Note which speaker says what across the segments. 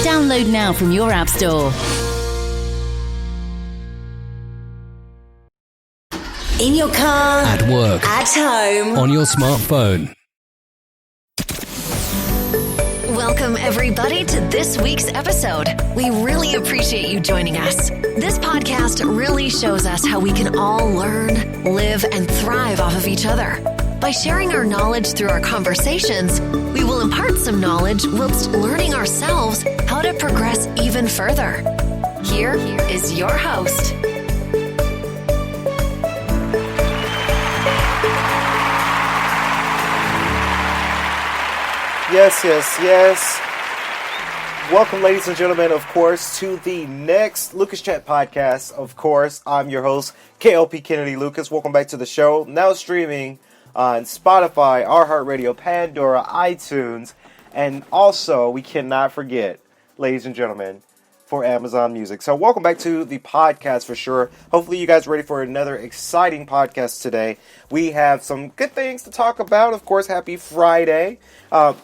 Speaker 1: Download now from your app store.
Speaker 2: In your car,
Speaker 3: at work,
Speaker 2: at home,
Speaker 3: on your smartphone.
Speaker 4: Welcome, everybody, to this week's episode. We really appreciate you joining us. This podcast really shows us how we can all learn, live, and thrive off of each other. By sharing our knowledge through our conversations, we will impart some knowledge whilst learning ourselves how to progress even further. Here is your host.
Speaker 5: Yes. Welcome, ladies and gentlemen, of course, to the next Lucas Chat podcast. Of course, I'm your host, K.L.P. Kennedy Lucas. Welcome back to the show. Now streaming on Spotify, iHeartRadio, Pandora, iTunes, and also, we cannot forget, ladies and gentlemen, for Amazon Music. So welcome back to the podcast for sure. Hopefully you guys are ready for another exciting podcast today. We have some good things to talk about. Of course, happy Friday. Many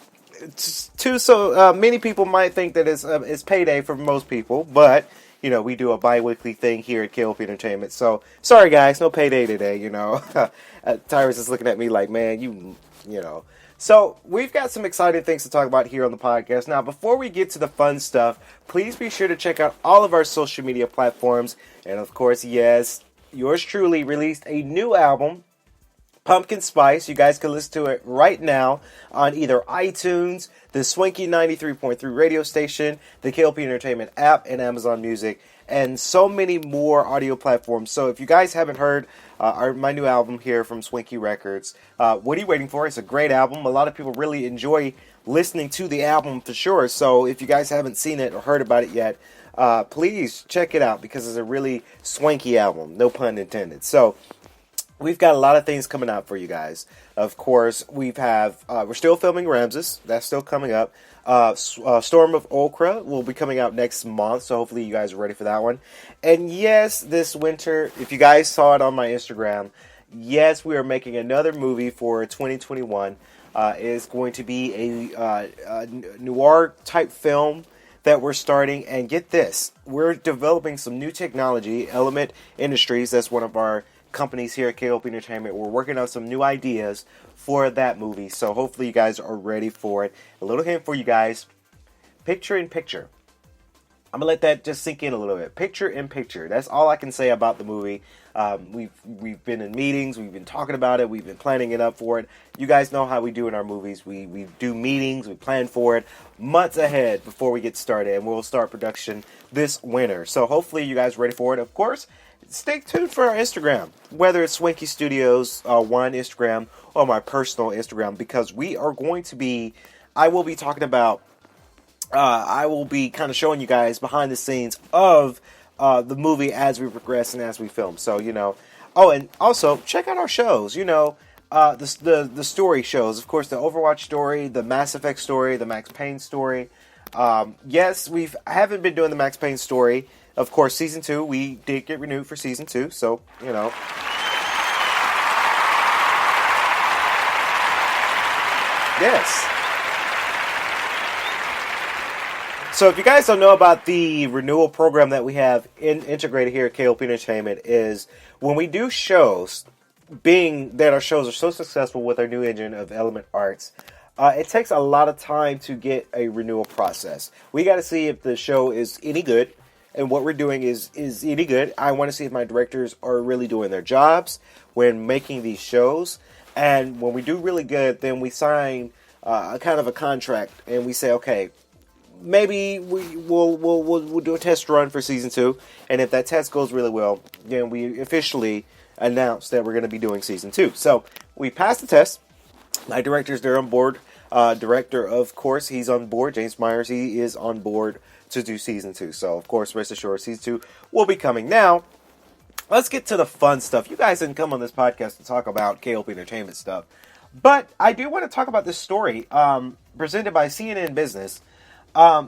Speaker 5: people might think that it's payday for most people, but you know, we do a bi-weekly thing here at K.L.P. Entertainment. So sorry guys, no payday today, you know. Tyrus is looking at me like, man, you know. So we've got some exciting things to talk about here on the podcast. Now, before we get to the fun stuff, please be sure to check out all of our social media platforms. And of course, yes, yours truly released a new album, Pumpkin Spice. You guys can listen to it right now on either iTunes, the Swanky 93.3 radio station, the K.L.P. Entertainment app, and Amazon Music, and so many more audio platforms. So if you guys haven't heard my new album here from Swanky Records, what are you waiting for? It's a great album. A lot of people really enjoy listening to the album for sure. So if you guys haven't seen it or heard about it yet, please check it out because it's a really swanky album. No pun intended. So we've got a lot of things coming out for you guys. Of course, we're still filming Ramses. That's still coming up. Storm of Okra will be coming out next month, so hopefully you guys are ready for that one. And yes, this winter, if you guys saw it on my Instagram, yes, we are making another movie for 2021. It's going to be a noir-type film that we're starting. And get this, we're developing some new technology. Element Industries, that's one of our companies here at K.L.P. Entertainment. We're working on some new ideas for that movie, so hopefully you guys are ready for it. A little hint for you guys: picture in picture. I'm gonna let that just sink in a little bit. Picture in picture. That's all I can say about the movie. We've been in meetings. We've been talking about it. We've been planning it up for it. You guys know how we do in our movies. We do meetings. We plan for it months ahead before we get started, and we'll start production this winter. So hopefully you guys are ready for it. Of course, stay tuned for our Instagram, whether it's Swanky Studios one Instagram or my personal Instagram, because I will be talking about, I will be kind of showing you guys behind the scenes of the movie as we progress and as we film. So, you know, and also check out our shows, you know, the story shows, of course, the Overwatch story, the Mass Effect story, the Max Payne story. Yes, I haven't been doing the Max Payne story. Of course, Season 2, we did get renewed for Season 2, so, you know. Yes. So if you guys don't know about the renewal program that we have integrated here at K.L.P. Entertainment, is when we do shows, being that our shows are so successful with our new engine of Element Arts, it takes a lot of time to get a renewal process. We got to see if the show is any good. And what we're doing is any good. I want to see if my directors are really doing their jobs when making these shows. And when we do really good, then we sign a kind of a contract, and we say, okay, maybe we'll do a test run for Season 2. And if that test goes really well, then we officially announce that we're going to be doing Season 2. So we passed the test. My directors, they're on board. Director, of course, he's on board. James Myers, he is on board to do Season 2. So, of course, rest assured, Season 2 will be coming. Now, let's get to the fun stuff. You guys didn't come on this podcast to talk about K.L.P. Entertainment stuff. But I do want to talk about this story presented by CNN Business.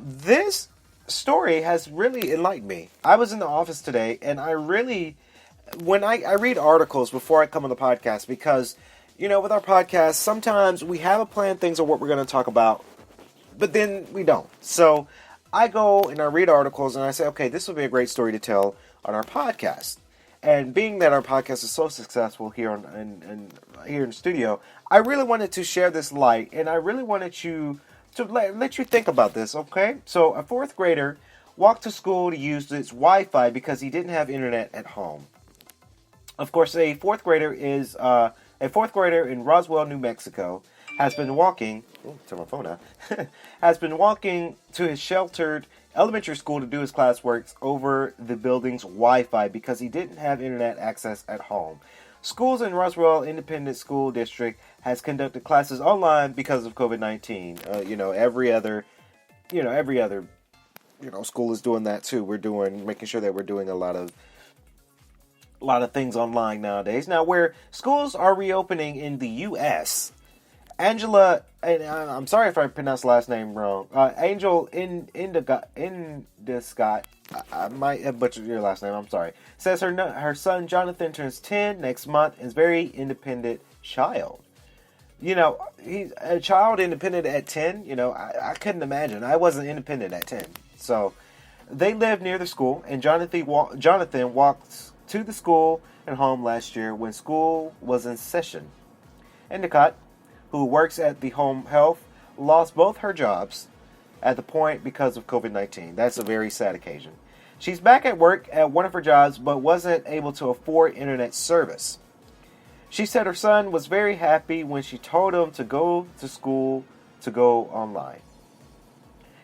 Speaker 5: This story has really enlightened me. I was in the office today, and I read articles before I come on the podcast because, you know, with our podcast, sometimes we have a plan, things of what we're going to talk about, but then we don't. So I go and I read articles and I say, okay, this would be a great story to tell on our podcast. And being that our podcast is so successful here here in the studio, I really wanted to share this light, and I really wanted you to let you think about this, okay? So a fourth grader walked to school to use its Wi-Fi because he didn't have internet at home. Of course, a fourth grader in Roswell, New Mexico, has been walking. Turn my phone out. Has been walking to his sheltered elementary school to do his classwork over the building's Wi-Fi because he didn't have internet access at home. Schools in Roswell Independent School District has conducted classes online because of COVID-19. Every other school is doing that too. Making sure that we're doing a lot of things online nowadays. Now, where schools are reopening in the U.S., Angela, and I'm sorry if I pronounced the last name wrong. Angel Indescott, I might have butchered your last name. I'm sorry. Says her son Jonathan turns 10 next month and is very independent child. He's a child independent at 10. I couldn't imagine. I wasn't independent at 10. So they live near the school, and Jonathan walked to the school and home last year when school was in session. Endicott, who works at the home health, lost both her jobs at the point because of COVID-19. That's a very sad occasion. She's back at work at one of her jobs, but wasn't able to afford internet service. She said her son was very happy when she told him to go to school to go online.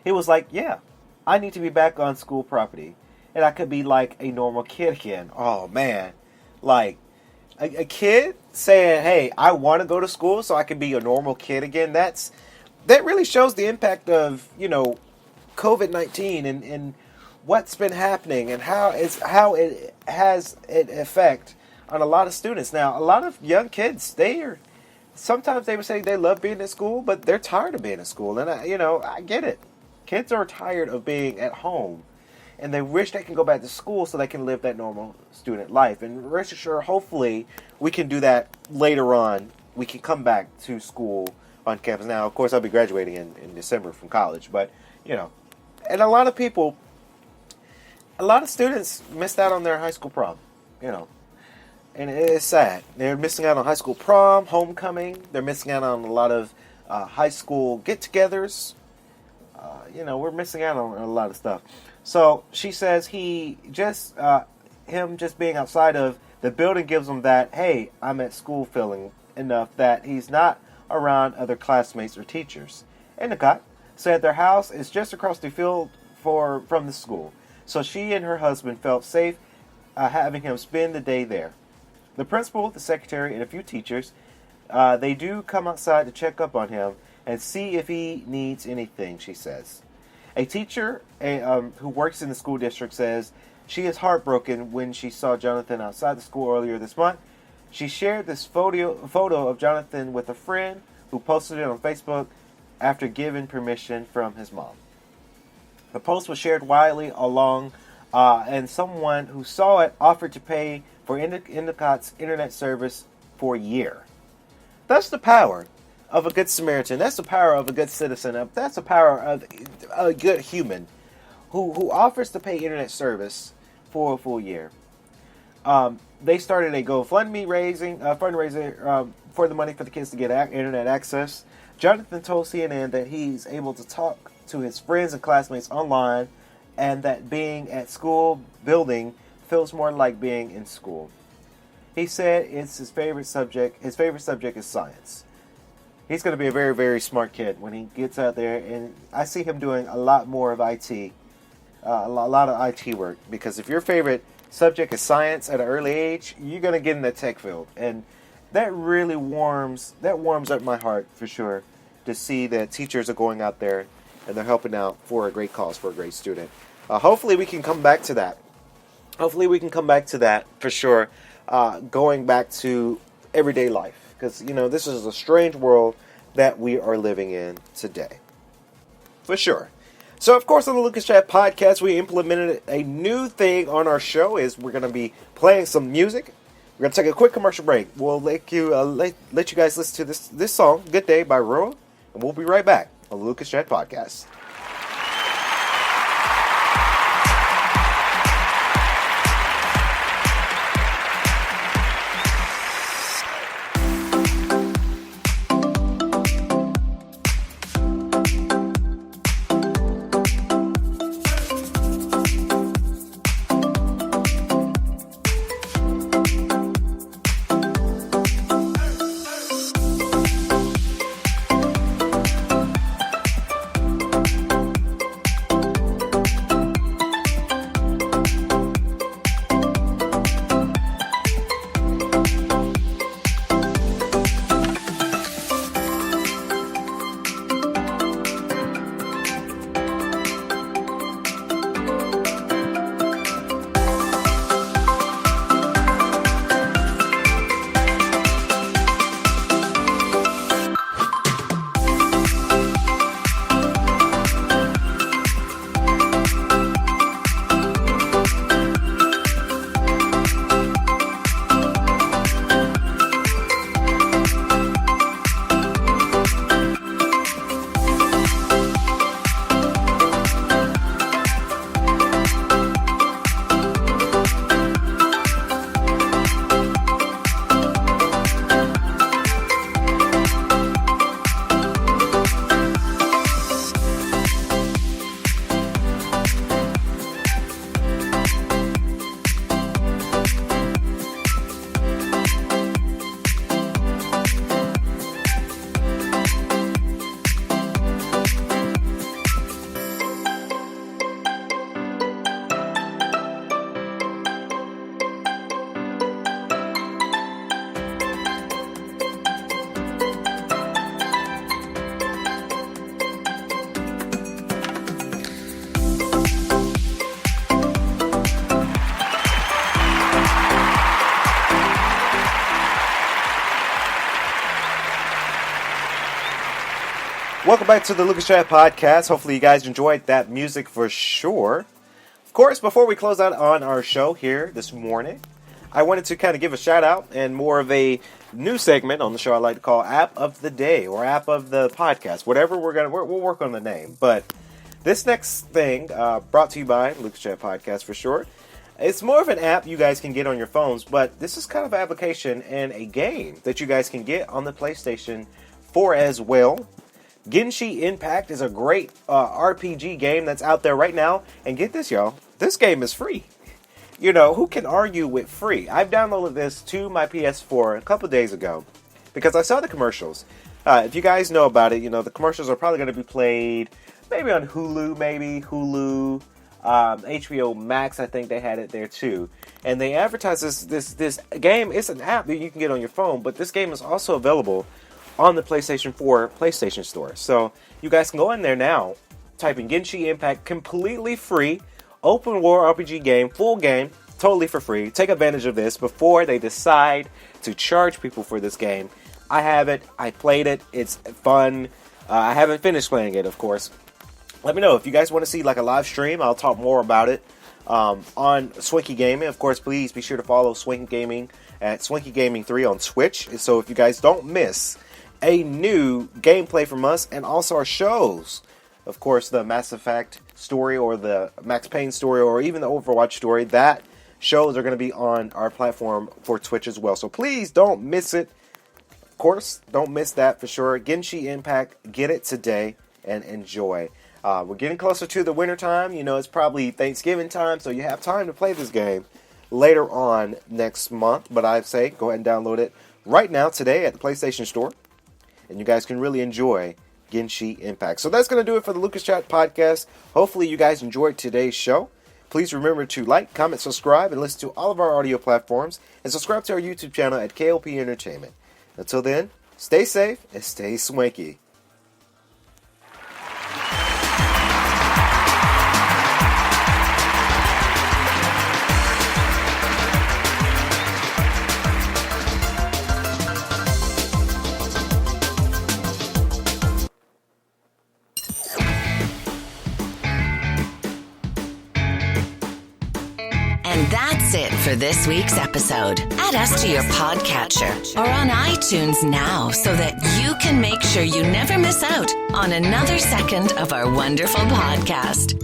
Speaker 5: He was like, yeah, I need to be back on school property, and I could be like a normal kid again. Oh, man. Like, a kid saying, hey, I want to go to school so I can be a normal kid again. That really shows the impact of, COVID-19 and what's been happening and how it has an effect on a lot of students. Now, a lot of young kids, sometimes they would say they love being at school, but they're tired of being at school. And, I get it. Kids are tired of being at home. And they wish they can go back to school so they can live that normal student life. And rest assured, hopefully, we can do that later on. We can come back to school on campus. Now, of course, I'll be graduating in December from college. But, and a lot of students missed out on their high school prom, And it's sad. They're missing out on high school prom, homecoming. They're missing out on a lot of high school get-togethers. We're missing out on a lot of stuff. So she says him just being outside of the building gives him that, hey, I'm at school feeling enough that he's not around other classmates or teachers. Endicott said their house is just across the field from the school. So she and her husband felt safe having him spend the day there. The principal, the secretary, and a few teachers, they do come outside to check up on him and see if he needs anything, she says. A teacher who works in the school district says she is heartbroken when she saw Jonathan outside the school earlier this month. She shared this photo of Jonathan with a friend who posted it on Facebook after giving permission from his mom. The post was shared widely and someone who saw it offered to pay for Endicott's internet service for a year. That's the power of a good Samaritan. That's the power of a good citizen. That's the power of a good human who offers to pay internet service for a full year. They started a GoFundMe fundraiser for the money for the kids to get internet access. Jonathan told CNN that he's able to talk to his friends and classmates online, and that being at school building feels more like being in school. He said it's his favorite subject. His favorite subject is science. He's going to be a very, very smart kid when he gets out there, and I see him doing a lot more of IT, a lot of IT work, because if your favorite subject is science at an early age, you're going to get in the tech field, and that really warms up my heart for sure to see that teachers are going out there and they're helping out for a great cause, for a great student. Hopefully we can come back to that. For sure, going back to everyday life. Because, this is a strange world that we are living in today. For sure. So, of course, on the Lucas Chat podcast, we implemented a new thing on our show. Is we're going to be playing some music. We're going to take a quick commercial break. We'll let you guys listen to this song, Good Day by Rural. And we'll be right back on the Lucas Chat podcast. Welcome back to the Lucas Chat Podcast. Hopefully you guys enjoyed that music for sure. Of course, before we close out on our show here this morning, I wanted to kind of give a shout out and more of a new segment on the show I like to call App of the Day or App of the Podcast. Whatever we'll work on the name. But this next thing, brought to you by Lucas Chat Podcast for short. It's more of an app you guys can get on your phones, but this is kind of an application and a game that you guys can get on the PlayStation 4 as well. Genshin Impact is a great RPG game that's out there right now. And get this, y'all. This game is free. You know, who can argue with free? I've downloaded this to my PS4 a couple days ago because I saw the commercials. If you guys know about it, you know, the commercials are probably going to be played maybe on Hulu, HBO Max, I think they had it there too. And they advertise this game. It's an app that you can get on your phone, but this game is also available on the PlayStation 4 PlayStation Store. So you guys can go in there now, type in Genshin Impact, completely free, open world RPG game, full game, totally for free. Take advantage of this before they decide to charge people for this game. I have it. I played it. It's fun. I haven't finished playing it, of course. Let me know if you guys want to see like a live stream. I'll talk more about it on Swanky Gaming. Of course, please be sure to follow Swanky Gaming at Swanky Gaming 3 on Twitch. And so if you guys don't miss a new gameplay from us and also our shows, of course, the Mass Effect story or the Max Payne story or even the Overwatch story, that shows are going to be on our platform for Twitch as well. So please don't miss it. Of course, don't miss that for sure. Genshin Impact, get it today and enjoy. We're getting closer to the winter time. You know, it's probably Thanksgiving time, so you have time to play this game later on next month. But I'd say go ahead and download it right now today at the PlayStation Store. And you guys can really enjoy Genshin Impact. So that's going to do it for the Lucas Chat Podcast. Hopefully you guys enjoyed today's show. Please remember to like, comment, subscribe, and listen to all of our audio platforms. And subscribe to our YouTube channel at K.L.P. Entertainment. Until then, stay safe and stay swanky.
Speaker 4: And that's it for this week's episode. Add us to your podcatcher or on iTunes now so that you can make sure you never miss out on another second of our wonderful podcast.